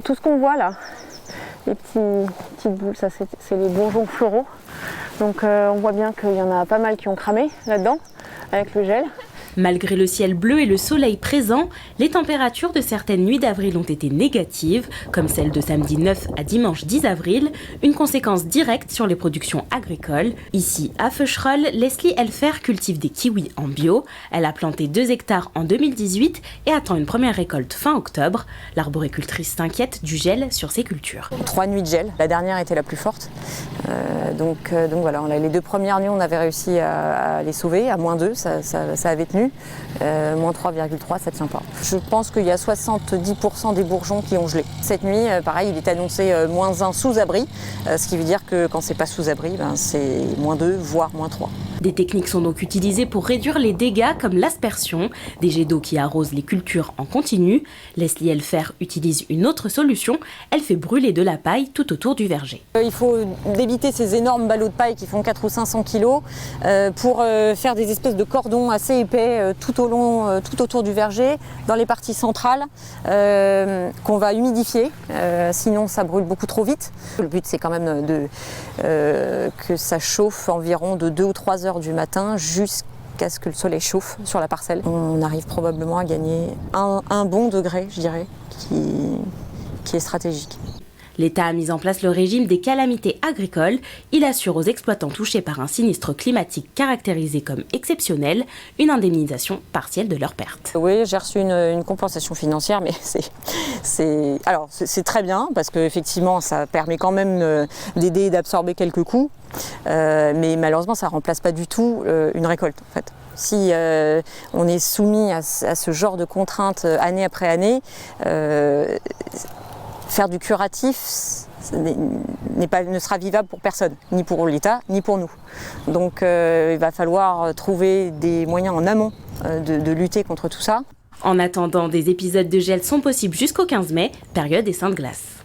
Tout ce qu'on voit là, les petites boules, ça c'est les bourgeons floraux. Donc on voit bien qu'il y en a pas mal qui ont cramé là-dedans avec le gel. Malgré le ciel bleu et le soleil présent, les températures de certaines nuits d'avril ont été négatives, comme celle de samedi 9 à dimanche 10 avril, une conséquence directe sur les productions agricoles. Ici, à Feucherolles, Leslie Elfer cultive des kiwis en bio. Elle a planté 2 hectares en 2018 et attend une première récolte fin octobre. L'arboricultrice s'inquiète du gel sur ses cultures. 3 nuits de gel, la dernière était la plus forte. Donc voilà, les 2 premières nuits, on avait réussi à les sauver, à -2, ça avait tenu. -3,3, ça ne tient pas. Je pense qu'il y a 70% des bourgeons qui ont gelé. Cette nuit, pareil, il est annoncé -1 sous abri, ce qui veut dire que quand c'est pas sous abri, c'est -2, voire -3. Des techniques sont donc utilisées pour réduire les dégâts comme l'aspersion, des jets d'eau qui arrosent les cultures en continu. Leslie Elfer utilise une autre solution, elle fait brûler de la paille tout autour du verger. Il faut débiter ces énormes ballots de paille qui font 400 ou 500 kg pour faire des espèces de cordons assez épais tout autour du verger, dans les parties centrales qu'on va humidifier, sinon ça brûle beaucoup trop vite. Le but c'est quand même que ça chauffe environ de 2 ou 3 heures du matin jusqu'à ce que le soleil chauffe sur la parcelle. On arrive probablement à gagner un bon degré, je dirais, qui est stratégique. L'État a mis en place le régime des calamités agricoles. Il assure aux exploitants touchés par un sinistre climatique caractérisé comme exceptionnel une indemnisation partielle de leurs pertes. Oui, j'ai reçu une compensation financière, mais c'est très bien parce qu'effectivement ça permet quand même d'aider et d'absorber quelques coûts, mais malheureusement ça ne remplace pas du tout une récolte en fait. Si on est soumis à ce genre de contraintes année après année, faire du curatif ne sera vivable pour personne, ni pour l'État, ni pour nous. Donc il va falloir trouver des moyens en amont de lutter contre tout ça. En attendant, des épisodes de gel sont possibles jusqu'au 15 mai, période des Saintes Glaces.